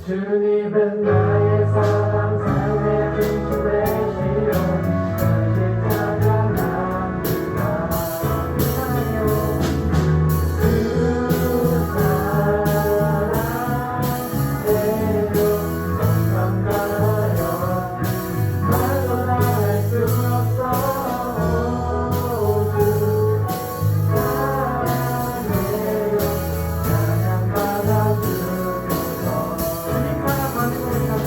주님은 나의 사랑 삶의 중심 되시오 다시 찬양합니다 그 사랑대로 감사하여 말로 다할 수 없어 주 사랑대로 찬양 받아주소서 주님 사랑 받으면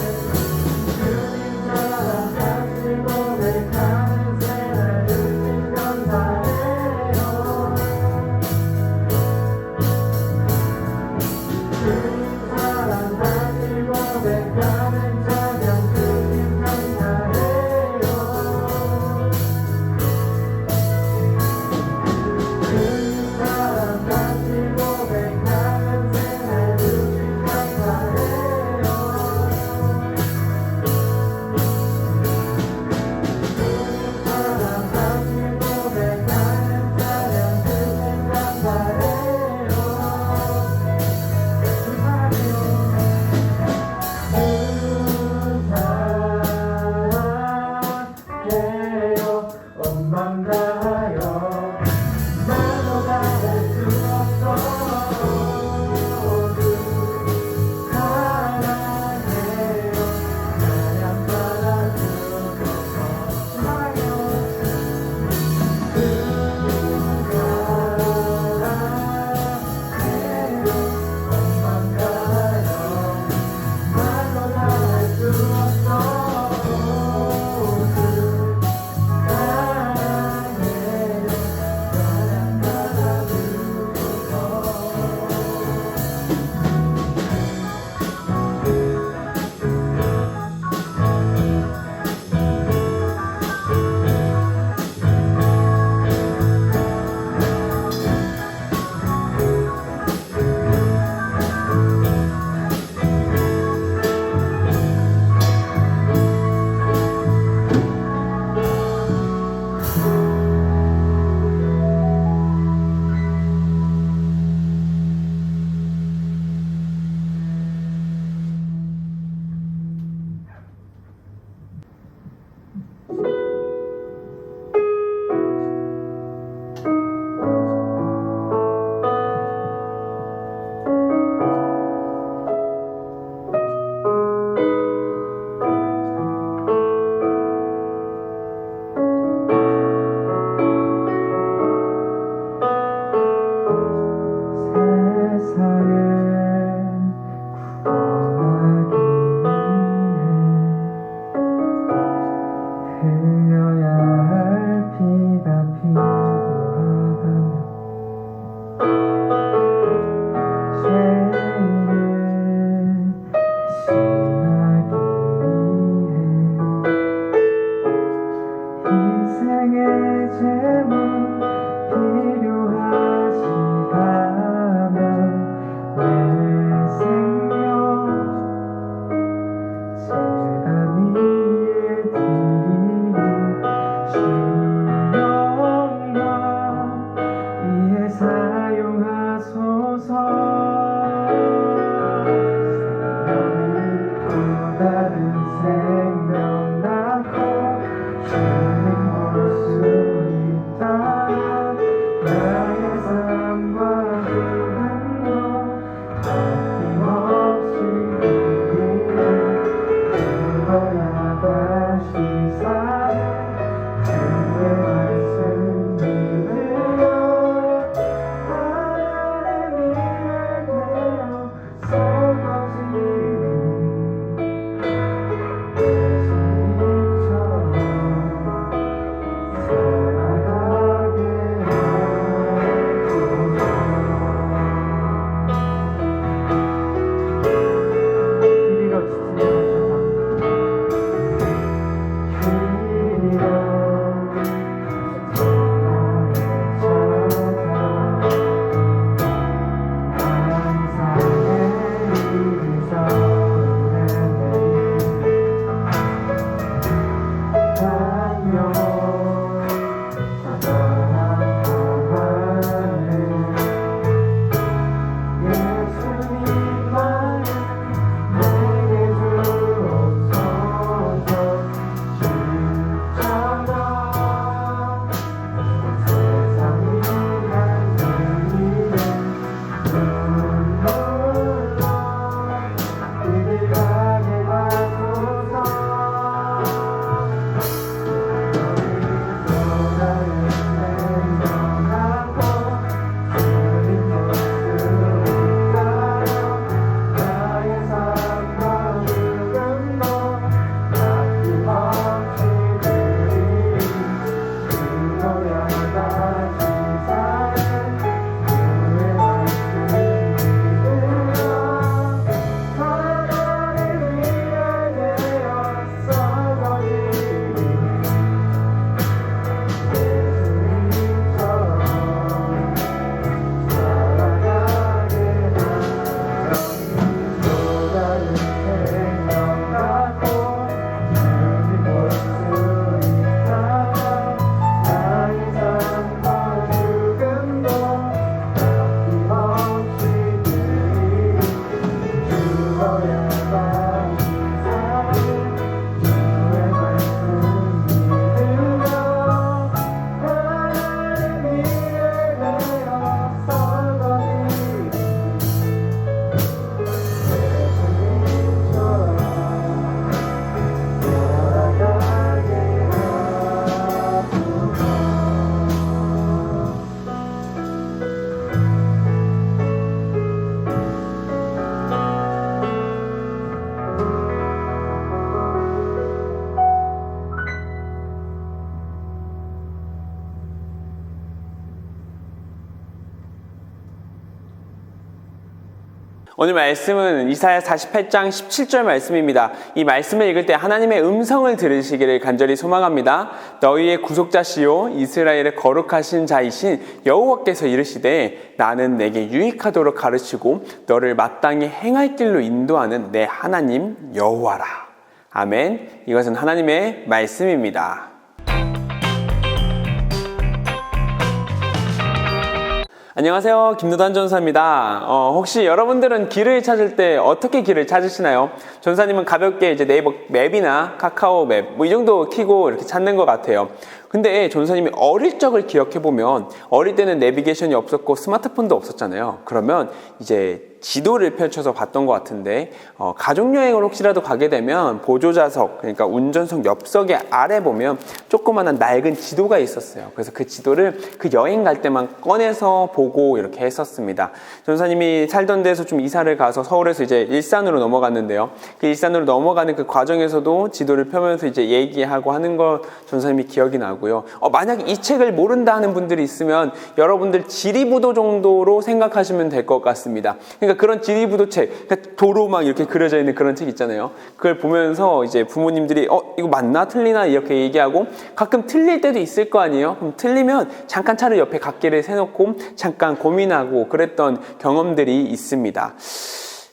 오늘 말씀은 이사야 48장 17절 말씀입니다. 이 말씀을 읽을 때 하나님의 음성을 들으시기를 간절히 소망합니다. 너희의 구속자시요 이스라엘의 거룩하신 자이신 여호와께서 이르시되 나는 내게 유익하도록 가르치고 너를 마땅히 행할 길로 인도하는 내 하나님 여호와라. 아멘. 이것은 하나님의 말씀입니다. 안녕하세요. 김노단 전사입니다. 혹시 여러분들은 길을 찾을 때 어떻게 길을 찾으시나요? 전사님은 가볍게 이제 네이버 맵이나 카카오 맵 이 정도 키고 이렇게 찾는 것 같아요. 근데 전사님이 어릴 적을 기억해보면 어릴 때는 내비게이션이 없었고 스마트폰도 없었잖아요. 그러면 이제 지도를 펼쳐서 봤던 것 같은데 가족여행을 혹시라도 가게 되면 보조좌석, 그러니까 운전석 옆석에 아래 보면 조그마한 낡은 지도가 있었어요. 그래서 그 지도를 그 여행 갈 때만 꺼내서 보고 이렇게 했었습니다. 전사님이 살던 데서 좀 이사를 가서 서울에서 이제 일산으로 넘어갔는데요. 그 일산으로 넘어가는 그 과정에서도 지도를 펴면서 이제 얘기하고 하는 거 전사님이 기억이 나고요. 만약에 이 책을 모른다 하는 분들이 있으면 여러분들 지리부도 정도로 생각하시면 될 것 같습니다. 그러니까 그런 지리부도책, 그러니까 도로 막 이렇게 그려져 있는 그런 책 있잖아요. 그걸 보면서 이제 부모님들이 이거 맞나 틀리나 이렇게 얘기하고 가끔 틀릴 때도 있을 거 아니에요. 그럼 틀리면 잠깐 차를 옆에 갓길에 세놓고 잠깐 고민하고 그랬던 경험들이 있습니다.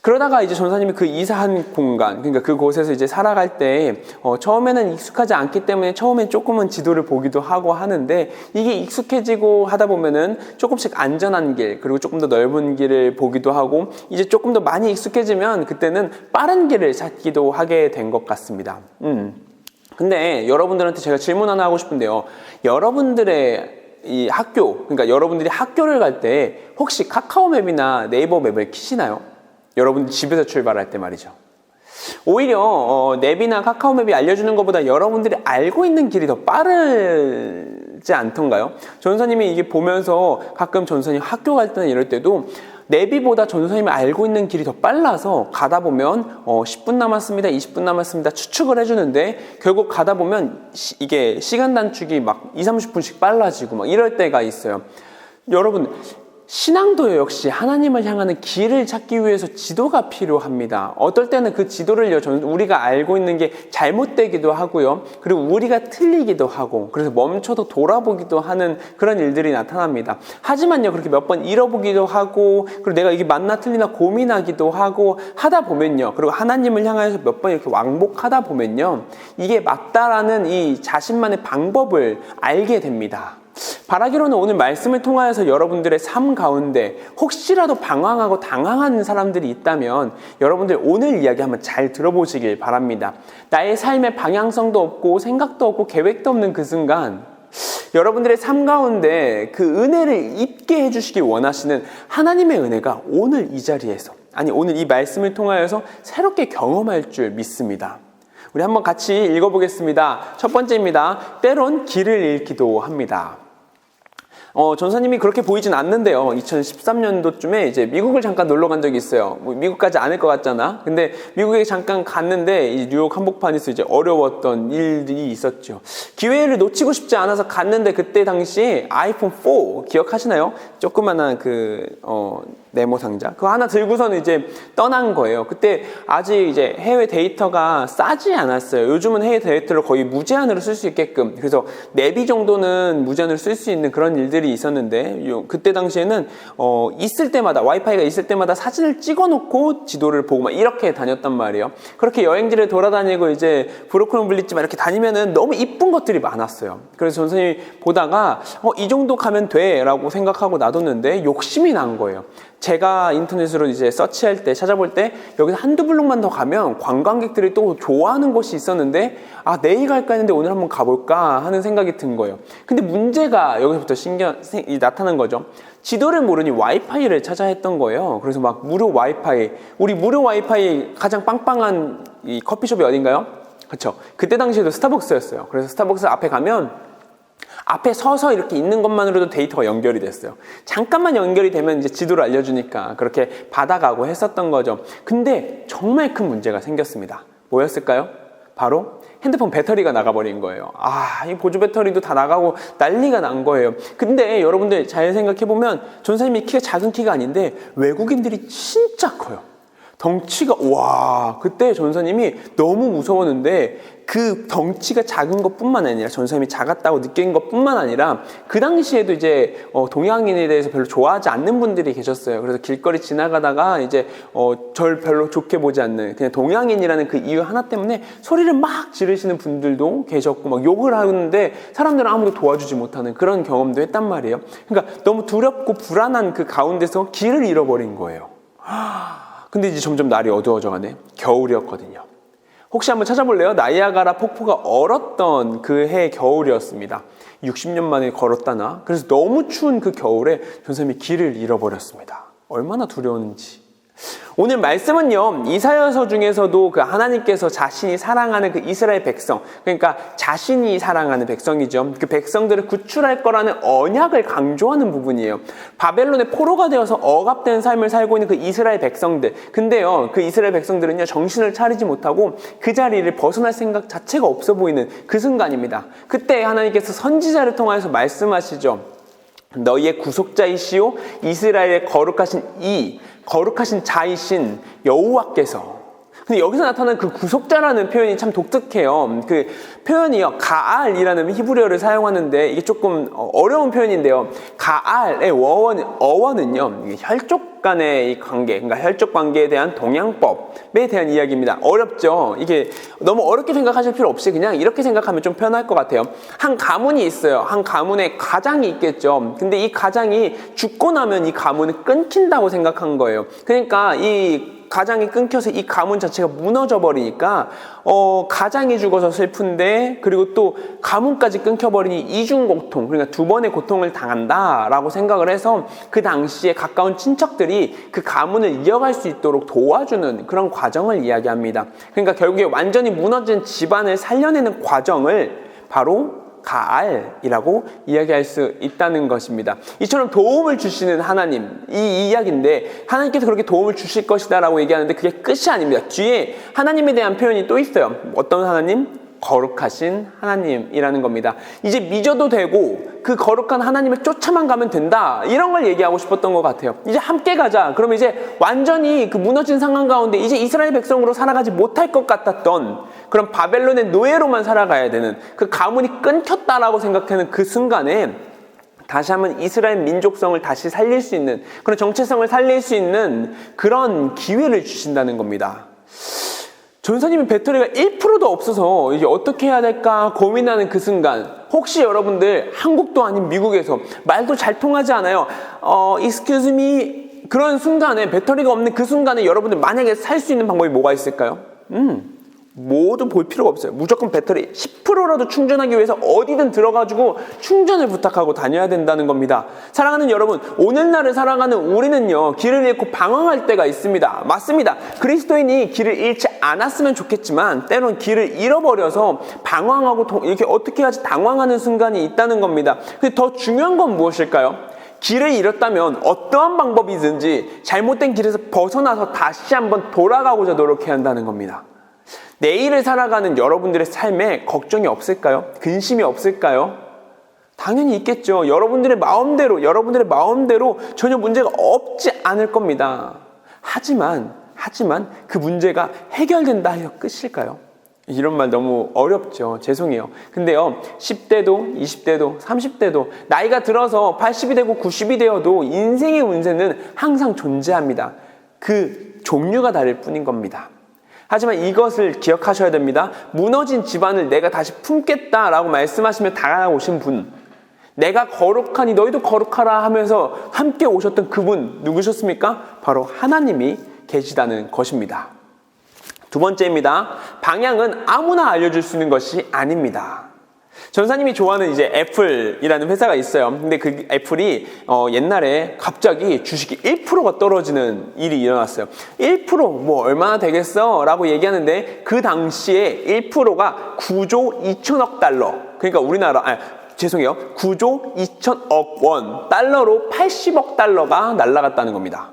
그러다가 이제 전사님이 그 이사한 공간, 그러니까 그곳에서 이제 살아갈 때 처음에는 익숙하지 않기 때문에 처음엔 조금은 지도를 보기도 하고 하는데 이게 익숙해지고 하다 보면은 조금씩 안전한 길, 그리고 조금 더 넓은 길을 보기도 하고 이제 조금 더 많이 익숙해지면 그때는 빠른 길을 찾기도 하게 된 것 같습니다. 근데 여러분들한테 제가 질문 하나 하고 싶은데요. 여러분들의 이 학교, 그러니까 여러분들이 학교를 갈 때 혹시 카카오맵이나 네이버 맵을 키시나요? 여러분 집에서 출발할 때 말이죠. 오히려 맵이나 카카오맵이 알려주는 것보다 여러분들이 알고 있는 길이 더 빠르지 않던가요? 전사님이 이게 보면서 가끔 전사님 학교 갈 때나 이럴 때도 내비보다 전사님이 알고 있는 길이 더 빨라서 가다 보면 10분 남았습니다, 20분 남았습니다 추측을 해주는데 결국 가다 보면 이게 시간 단축이 막 20-30분씩 빨라지고 막 이럴 때가 있어요. 여러분 신앙도 역시 하나님을 향하는 길을 찾기 위해서 지도가 필요합니다. 어떨 때는 그 지도를 우리가 알고 있는 게 잘못되기도 하고요. 그리고 우리가 틀리기도 하고 그래서 멈춰서 돌아보기도 하는 그런 일들이 나타납니다. 하지만요, 그렇게 몇 번 잃어보기도 하고 그리고 내가 이게 맞나 틀리나 고민하기도 하고 하다 보면요, 그리고 하나님을 향해서 몇 번 이렇게 왕복하다 보면요, 이게 맞다라는 이 자신만의 방법을 알게 됩니다. 바라기로는 오늘 말씀을 통하여서 여러분들의 삶 가운데 혹시라도 방황하고 당황하는 사람들이 있다면 여러분들 오늘 이야기 한번 잘 들어보시길 바랍니다. 나의 삶의 방향성도 없고 생각도 없고 계획도 없는 그 순간 여러분들의 삶 가운데 그 은혜를 입게 해주시기 원하시는 하나님의 은혜가 오늘 이 자리에서, 아니 오늘 이 말씀을 통하여서 새롭게 경험할 줄 믿습니다. 우리 한번 같이 읽어보겠습니다. 첫 번째입니다. 때론 길을 잃기도 합니다. 전사님이 그렇게 보이진 않는데요. 2013년도쯤에 이제 미국을 잠깐 놀러 간 적이 있어요. 미국까지 않을 것 같잖아. 근데 미국에 잠깐 갔는데 이 뉴욕 한복판에서 이제 어려웠던 일들이 있었죠. 기회를 놓치고 싶지 않아서 갔는데 그때 당시 아이폰 4 기억하시나요? 조그만한 네모 상자 그거 하나 들고서는 이제 떠난 거예요. 그때 아직 이제 해외 데이터가 싸지 않았어요. 요즘은 해외 데이터를 거의 무제한으로 쓸 수 있게끔, 그래서 내비 정도는 무제한으로 쓸 수 있는 그런 일들이 있었는데 그때 당시에는 있을 때마다 와이파이가 있을 때마다 사진을 찍어놓고 지도를 보고 막 이렇게 다녔단 말이에요. 그렇게 여행지를 돌아다니고 이제 브로클린 블리지 막 이렇게 다니면은 너무 이쁜 것들이 많았어요. 그래서 전선생님이 보다가 이 정도 가면 돼 라고 생각하고 놔뒀는데 욕심이 난 거예요. 제가 인터넷으로 이제 서치할 때, 찾아볼 때 여기서 한두 블록만 더 가면 관광객들이 또 좋아하는 곳이 있었는데 내일 갈까 했는데 오늘 한번 가볼까 하는 생각이 든 거예요. 근데 문제가 여기서부터 나타난 거죠. 지도를 모르니 와이파이를 찾아 했던 거예요. 그래서 막 무료 와이파이, 우리 무료 와이파이 가장 빵빵한 이 커피숍이 어딘가요? 그렇죠. 그때 당시에도 스타벅스였어요. 그래서 스타벅스 앞에 가면 앞에 서서 이렇게 있는 것만으로도 데이터가 연결이 됐어요. 잠깐만 연결이 되면 이제 지도를 알려주니까 그렇게 받아가고 했었던 거죠. 근데 정말 큰 문제가 생겼습니다. 뭐였을까요? 바로 핸드폰 배터리가 나가버린 거예요. 이 보조 배터리도 다 나가고 난리가 난 거예요. 근데 여러분들 잘 생각해보면 전사님이 키가 작은 키가 아닌데 외국인들이 진짜 커요. 덩치가 와 그때 전사님이 너무 무서웠는데 그 덩치가 작은 것뿐만 아니라 전사님이 작았다고 느낀 것뿐만 아니라 그 당시에도 이제 동양인에 대해서 별로 좋아하지 않는 분들이 계셨어요. 그래서 길거리 지나가다가 이제 절 별로 좋게 보지 않는 그냥 동양인이라는 그 이유 하나 때문에 소리를 막 지르시는 분들도 계셨고 막 욕을 하는데 사람들은 아무도 도와주지 못하는 그런 경험도 했단 말이에요. 그러니까 너무 두렵고 불안한 그 가운데서 길을 잃어버린 거예요. 근데 이제 점점 날이 어두워져 가네. 겨울이었거든요. 혹시 한번 찾아볼래요? 나이아가라 폭포가 얼었던 그 해 겨울이었습니다. 60년 만에 걸었다나. 그래서 너무 추운 그 겨울에 전사님이 길을 잃어버렸습니다. 얼마나 두려웠는지. 오늘 말씀은요, 이사야서 중에서도 그 하나님께서 자신이 사랑하는 그 이스라엘 백성, 그러니까 자신이 사랑하는 백성이죠. 그 백성들을 구출할 거라는 언약을 강조하는 부분이에요. 바벨론의 포로가 되어서 억압된 삶을 살고 있는 그 이스라엘 백성들. 근데요, 그 이스라엘 백성들은요, 정신을 차리지 못하고 그 자리를 벗어날 생각 자체가 없어 보이는 그 순간입니다. 그때 하나님께서 선지자를 통해서 말씀하시죠. 너희의 구속자이시오 이스라엘의 거룩하신 자이신 여호와께서. 근데 여기서 나타나는 그 구속자라는 표현이 참 독특해요. 그 표현이요, 가알이라는 히브리어를 사용하는데 이게 조금 어려운 표현인데요. 가알의 어원은요, 혈족 간의 이 관계, 그러니까 혈족 관계에 대한 동양법에 대한 이야기입니다. 어렵죠? 이게 너무 어렵게 생각하실 필요 없이 그냥 이렇게 생각하면 좀 편할 것 같아요. 한 가문이 있어요. 한 가문에 가장이 있겠죠. 근데 이 가장이 죽고 나면 이 가문은 끊긴다고 생각한 거예요. 그러니까 이 가장이 끊겨서 이 가문 자체가 무너져 버리니까 가장이 죽어서 슬픈데 그리고 또 가문까지 끊겨버리니 이중고통, 그러니까 두 번의 고통을 당한다라고 생각을 해서 그 당시에 가까운 친척들이 그 가문을 이어갈 수 있도록 도와주는 그런 과정을 이야기합니다. 그러니까 결국에 완전히 무너진 집안을 살려내는 과정을 바로 가알이라고 이야기할 수 있다는 것입니다. 이처럼 도움을 주시는 하나님, 이 이야기인데 하나님께서 그렇게 도움을 주실 것이다 라고 얘기하는데 그게 끝이 아닙니다. 뒤에 하나님에 대한 표현이 또 있어요. 어떤 하나님? 거룩하신 하나님이라는 겁니다. 이제 믿어도 되고 그 거룩한 하나님을 쫓아만 가면 된다, 이런 걸 얘기하고 싶었던 것 같아요. 이제 함께 가자. 그러면 이제 완전히 그 무너진 상황 가운데 이제 이스라엘 백성으로 살아가지 못할 것 같았던 그런 바벨론의 노예로만 살아가야 되는 그 가문이 끊겼다라고 생각하는 그 순간에 다시 한번 이스라엘 민족성을 다시 살릴 수 있는, 그런 정체성을 살릴 수 있는 그런 기회를 주신다는 겁니다. 전사님의 배터리가 1%도 없어서 이제 어떻게 해야 될까 고민하는 그 순간, 혹시 여러분들 한국도 아닌 미국에서 말도 잘 통하지 않아요. excuse me, 그런 순간에, 배터리가 없는 그 순간에 여러분들 만약에 살 수 있는 방법이 뭐가 있을까요? 모두 볼 필요가 없어요. 무조건 배터리 10%라도 충전하기 위해서 어디든 들어가지고 충전을 부탁하고 다녀야 된다는 겁니다. 사랑하는 여러분, 오늘날을 살아가는 우리는요, 길을 잃고 방황할 때가 있습니다. 맞습니다. 그리스도인이 길을 잃지 않았으면 좋겠지만 때론 길을 잃어버려서 방황하고 이렇게 어떻게 하지 당황하는 순간이 있다는 겁니다. 근데 더 중요한 건 무엇일까요? 길을 잃었다면 어떠한 방법이든지 잘못된 길에서 벗어나서 다시 한번 돌아가고자 노력해야 한다는 겁니다. 내일을 살아가는 여러분들의 삶에 걱정이 없을까요? 근심이 없을까요? 당연히 있겠죠. 여러분들의 마음대로 전혀 문제가 없지 않을 겁니다. 하지만 그 문제가 해결된다 해서 끝일까요? 이런 말 너무 어렵죠. 죄송해요. 근데요, 10대도 20대도 30대도 나이가 들어서 80이 되고 90이 되어도 인생의 운세는 항상 존재합니다. 그 종류가 다를 뿐인 겁니다. 하지만 이것을 기억하셔야 됩니다. 무너진 집안을 내가 다시 품겠다라고 말씀하시며 다가오신 분, 내가 거룩하니 너희도 거룩하라 하면서 함께 오셨던 그분 누구셨습니까? 바로 하나님이 계시다는 것입니다. 두 번째입니다. 방향은 아무나 알려줄 수 있는 것이 아닙니다. 전사님이 좋아하는 이제 애플이라는 회사가 있어요. 근데 그 애플이 옛날에 갑자기 주식이 1%가 떨어지는 일이 일어났어요. 1% 뭐 얼마나 되겠어? 라고 얘기하는데 그 당시에 1%가 9조 2천억 달러. 그러니까 9조 2천억 원 달러로 80억 달러가 날아갔다는 겁니다.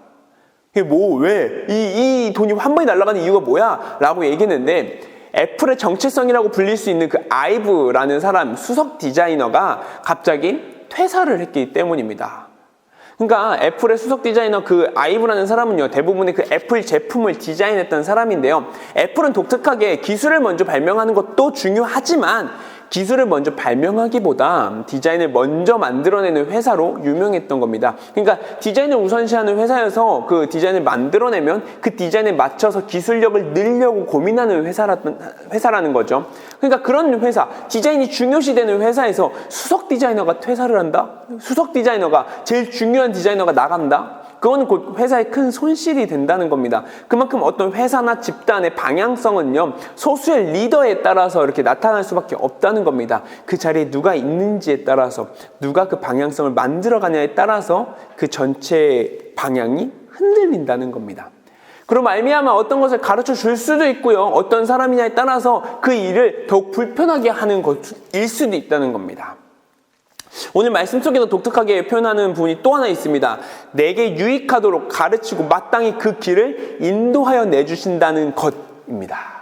이게 왜? 이 돈이 한 번에 날아가는 이유가 뭐야? 라고 얘기했는데 애플의 정체성이라고 불릴 수 있는 그 아이브라는 사람, 수석 디자이너가 갑자기 퇴사를 했기 때문입니다. 그러니까 애플의 수석 디자이너 그 아이브라는 사람은요, 대부분의 그 애플 제품을 디자인했던 사람인데요. 애플은 독특하게 기술을 먼저 발명하는 것도 중요하지만 기술을 먼저 발명하기보다 디자인을 먼저 만들어내는 회사로 유명했던 겁니다. 그러니까 디자인을 우선시하는 회사여서 그 디자인을 만들어내면 그 디자인에 맞춰서 기술력을 늘려고 고민하는 회사라는 거죠. 그러니까 그런 회사, 디자인이 중요시되는 회사에서 수석 디자이너가 퇴사를 한다? 수석 디자이너가, 제일 중요한 디자이너가 나간다? 그건 곧 회사에 큰 손실이 된다는 겁니다. 그만큼 어떤 회사나 집단의 방향성은요, 소수의 리더에 따라서 이렇게 나타날 수밖에 없다는 겁니다. 그 자리에 누가 있는지에 따라서, 누가 그 방향성을 만들어가냐에 따라서 그 전체 방향이 흔들린다는 겁니다. 그럼 말미암아 어떤 것을 가르쳐 줄 수도 있고요, 어떤 사람이냐에 따라서 그 일을 더욱 불편하게 하는 것일 수도 있다는 겁니다. 오늘 말씀 속에서 독특하게 표현하는 부분이 또 하나 있습니다. 내게 유익하도록 가르치고 마땅히 그 길을 인도하여 내주신다는 것입니다.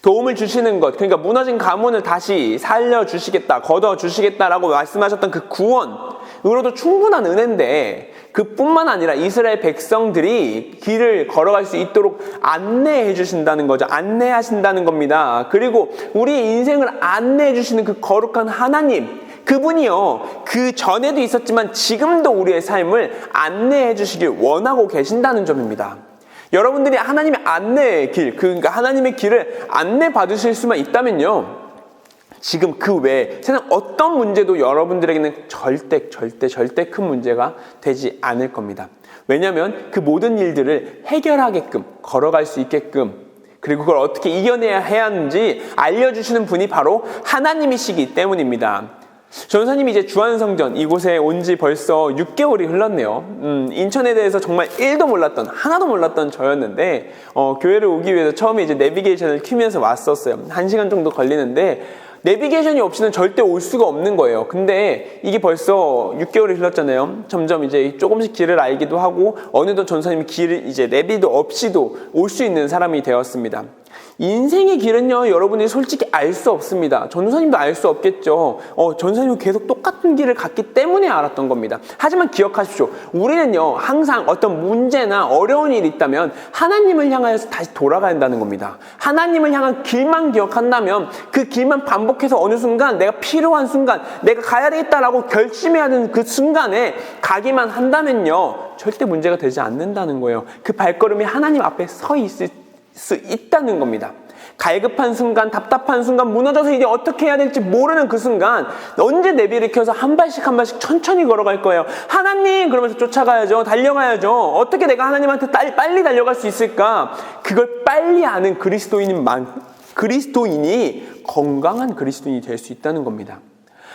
도움을 주시는 것, 그러니까 무너진 가문을 다시 살려주시겠다, 걷어주시겠다라고 말씀하셨던 그 구원으로도 충분한 은혜인데, 그뿐만 아니라 이스라엘 백성들이 길을 걸어갈 수 있도록 안내해 주신다는 거죠. 안내하신다는 겁니다. 그리고 우리의 인생을 안내해 주시는 그 거룩한 하나님, 그분이요, 그 전에도 있었지만 지금도 우리의 삶을 안내해 주시길 원하고 계신다는 점입니다. 여러분들이 하나님의 안내의 길, 그러니까 하나님의 길을 안내 받으실 수만 있다면요, 지금 그 외에 세상 어떤 문제도 여러분들에게는 절대 큰 문제가 되지 않을 겁니다. 왜냐하면 그 모든 일들을 해결하게끔, 걸어갈 수 있게끔, 그리고 그걸 어떻게 이겨내야 하는지 알려주시는 분이 바로 하나님이시기 때문입니다. 전사님이 이제 주안성전 이곳에 온 지 벌써 6개월이 흘렀네요. 인천에 대해서 정말 1도 몰랐던, 하나도 몰랐던 저였는데, 교회를 오기 위해서 처음에 이제 내비게이션을 켜면서 왔었어요. 1시간 정도 걸리는데, 내비게이션이 없이는 절대 올 수가 없는 거예요. 근데 이게 벌써 6개월이 흘렀잖아요. 점점 이제 조금씩 길을 알기도 하고, 어느덧 전사님이 길을 이제 내비도 없이도 올 수 있는 사람이 되었습니다. 인생의 길은요, 여러분이 솔직히 알 수 없습니다. 전도사님도 알 수 없겠죠. 전도사님은 계속 똑같은 길을 갔기 때문에 알았던 겁니다. 하지만 기억하십시오. 우리는요, 항상 어떤 문제나 어려운 일이 있다면 하나님을 향하여서 다시 돌아가야 한다는 겁니다. 하나님을 향한 길만 기억한다면 그 길만 반복해서 어느 순간 내가 필요한 순간, 내가 가야 되겠다라고 결심해야 되는 그 순간에 가기만 한다면요, 절대 문제가 되지 않는다는 거예요. 그 발걸음이 하나님 앞에 서 있을 수 있다는 겁니다. 갈급한 순간, 답답한 순간, 무너져서 이제 어떻게 해야 될지 모르는 그 순간, 언제 내비를 켜서 한 발씩 천천히 걸어갈 거예요. 하나님! 그러면서 쫓아가야죠. 달려가야죠. 어떻게 내가 하나님한테 빨리 달려갈 수 있을까? 그걸 빨리 아는 그리스도인이 건강한 그리스도인이 될 수 있다는 겁니다.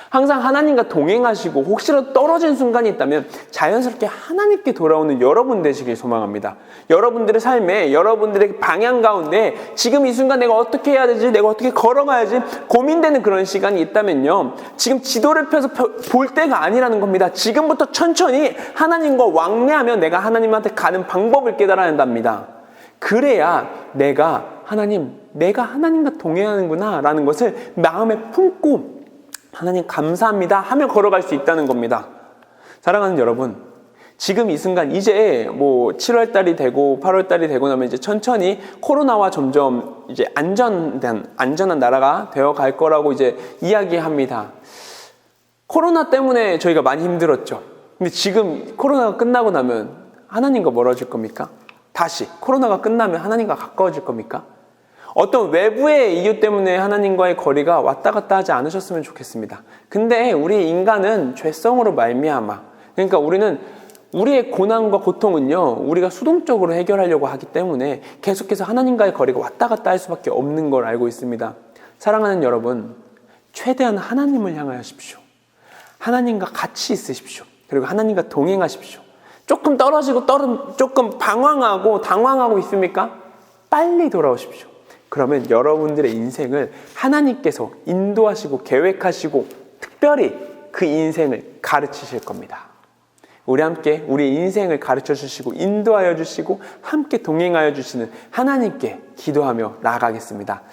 항상 하나님과 동행하시고 혹시라도 떨어진 순간이 있다면 자연스럽게 하나님께 돌아오는 여러분 되시길 소망합니다. 여러분들의 삶에, 여러분들의 방향 가운데 지금 이 순간 내가 어떻게 해야 되지, 내가 어떻게 걸어가야지 고민되는 그런 시간이 있다면요, 지금 지도를 펴서 볼 때가 아니라는 겁니다. 지금부터 천천히 하나님과 왕래하며 내가 하나님한테 가는 방법을 깨달아야 한답니다. 그래야 내가 하나님과 동행하는구나 라는 것을 마음에 품고 하나님 감사합니다 하며 걸어갈 수 있다는 겁니다. 사랑하는 여러분, 지금 이 순간 이제 7월달이 되고 8월달이 되고 나면 이제 천천히 코로나와 점점 이제 안전한 나라가 되어 갈 거라고 이제 이야기합니다. 코로나 때문에 저희가 많이 힘들었죠. 근데 지금 코로나가 끝나고 나면 하나님과 멀어질 겁니까? 다시 코로나가 끝나면 하나님과 가까워질 겁니까? 어떤 외부의 이유 때문에 하나님과의 거리가 왔다 갔다 하지 않으셨으면 좋겠습니다. 근데 우리 인간은 죄성으로 말미암아, 그러니까 우리는 우리의 고난과 고통은요, 우리가 수동적으로 해결하려고 하기 때문에 계속해서 하나님과의 거리가 왔다 갔다 할 수밖에 없는 걸 알고 있습니다. 사랑하는 여러분, 최대한 하나님을 향하십시오. 하나님과 같이 있으십시오. 그리고 하나님과 동행하십시오. 조금 떨어지고 조금 방황하고 당황하고 있습니까? 빨리 돌아오십시오. 그러면 여러분들의 인생을 하나님께서 인도하시고 계획하시고 특별히 그 인생을 가르치실 겁니다. 우리 함께 우리 인생을 가르쳐 주시고 인도하여 주시고 함께 동행하여 주시는 하나님께 기도하며 나아가겠습니다.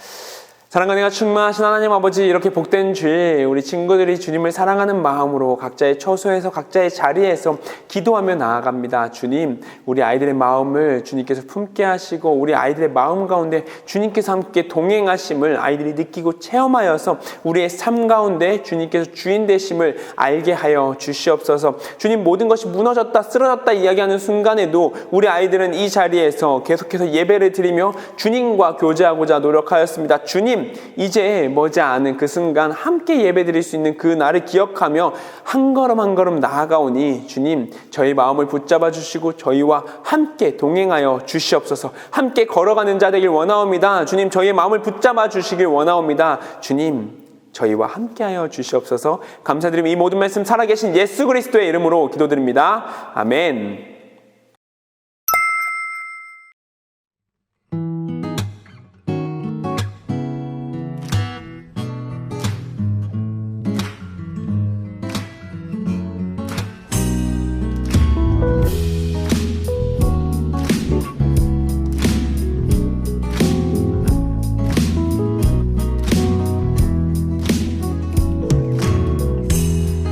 사랑과 은혜가 충만하신 하나님 아버지, 이렇게 복된 주일 우리 친구들이 주님을 사랑하는 마음으로 각자의 처소에서 각자의 자리에서 기도하며 나아갑니다. 주님, 우리 아이들의 마음을 주님께서 품게 하시고 우리 아이들의 마음 가운데 주님께서 함께 동행하심을 아이들이 느끼고 체험하여서 우리의 삶 가운데 주님께서 주인 되심을 알게 하여 주시옵소서. 주님, 모든 것이 무너졌다 쓰러졌다 이야기하는 순간에도 우리 아이들은 이 자리에서 계속해서 예배를 드리며 주님과 교제하고자 노력하였습니다. 주님, 이제 머지않은 그 순간 함께 예배드릴 수 있는 그 날을 기억하며 한 걸음 한 걸음 나아가오니 주님, 저희 마음을 붙잡아 주시고 저희와 함께 동행하여 주시옵소서. 함께 걸어가는 자 되길 원하옵니다. 주님, 저희의 마음을 붙잡아 주시길 원하옵니다. 주님, 저희와 함께하여 주시옵소서. 감사드리며 이 모든 말씀 살아계신 예수 그리스도의 이름으로 기도드립니다. 아멘.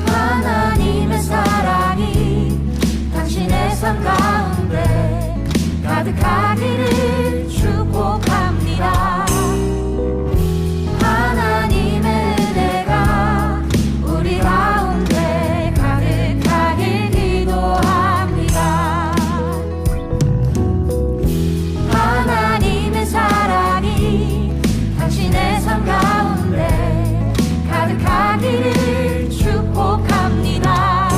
하나님의 사랑이 당신의 삶 가운데 가득하기를 축복합니다. 하나님의 은혜가 우리 가운데 가득하길 기도합니다. 하나님의 사랑이 당신의 삶 가운데 가득하기를 축복합니다.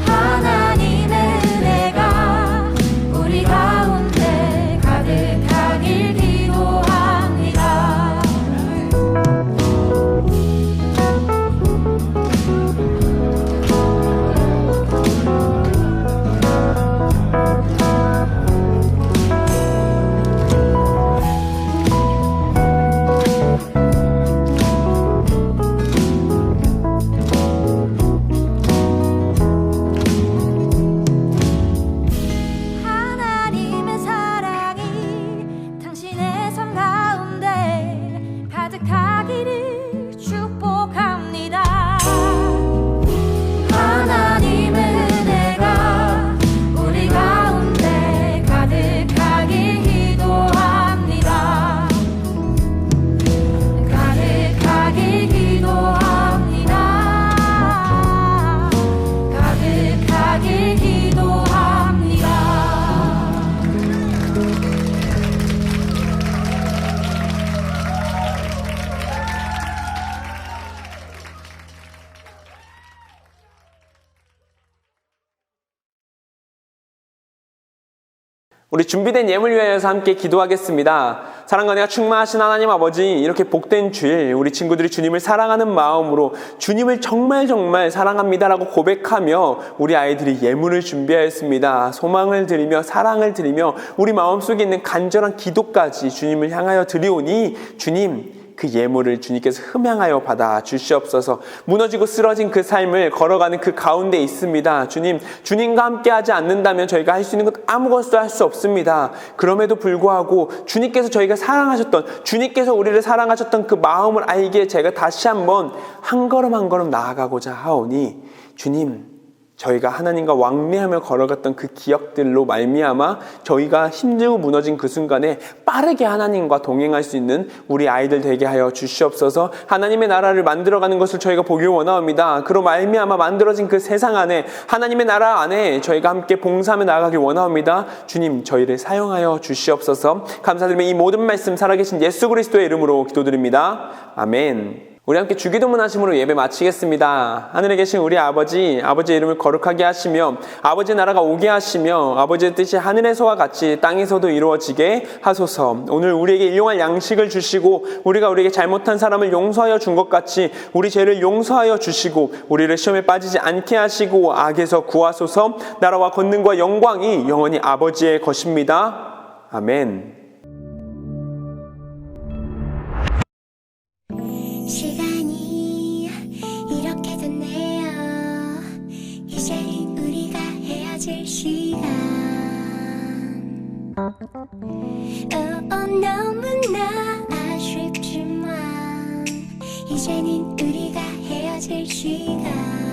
하나님의 은혜가 우리 가운데 가득하길 기도합니다. 하나님의 사랑이 당신의 삶 가운데 가득하기를 축복합니다. 하나님의 은혜가 우리 가운데 가득하길 기도합니다. 가득하길 기도합니다. 가득하길 기도합니다. 우리 준비된 예물 위하여서 함께 기도하겠습니다. 사랑과 은혜가 충만하신 하나님 아버지, 이렇게 복된 주일 우리 친구들이 주님을 사랑하는 마음으로 주님을 정말 사랑합니다라고 고백하며 우리 아이들이 예물을 준비하였습니다. 소망을 드리며 사랑을 드리며 우리 마음속에 있는 간절한 기도까지 주님을 향하여 드리오니 주님, 그 예물을 주님께서 흠양하여 받아 주시옵소서. 무너지고 쓰러진 그 삶을 걸어가는 그 가운데 있습니다. 주님, 주님과 함께 하지 않는다면 저희가 할 수 있는 것 아무것도 할 수 없습니다. 그럼에도 불구하고 주님께서 저희가 사랑하셨던, 주님께서 우리를 사랑하셨던 그 마음을 알기에 제가 다시 한번 한 걸음 한 걸음 나아가고자 하오니 주님, 저희가 하나님과 왕래하며 걸어갔던 그 기억들로 말미암아 저희가 힘들고 무너진 그 순간에 빠르게 하나님과 동행할 수 있는 우리 아이들 되게 하여 주시옵소서. 하나님의 나라를 만들어가는 것을 저희가 보길 원하옵니다. 그로 말미암아 만들어진 그 세상 안에, 하나님의 나라 안에 저희가 함께 봉사하며 나아가길 원하옵니다. 주님, 저희를 사용하여 주시옵소서. 감사드리며 이 모든 말씀 살아계신 예수 그리스도의 이름으로 기도드립니다. 아멘. 우리 함께 주기도문 하심으로 예배 마치겠습니다. 하늘에 계신 우리 아버지, 아버지의 이름을 거룩하게 하시며 아버지의 나라가 오게 하시며 아버지의 뜻이 하늘에서와 같이 땅에서도 이루어지게 하소서. 오늘 우리에게 일용할 양식을 주시고 우리가 우리에게 잘못한 사람을 용서하여 준 것 같이 우리 죄를 용서하여 주시고 우리를 시험에 빠지지 않게 하시고 악에서 구하소서. 나라와 권능과 영광이 영원히 아버지의 것입니다. 아멘. 시간이 이렇게 됐네요. 이제 우리가 헤어질 시간. 너무나 아쉬워. 이제는 우리가 헤어질 시간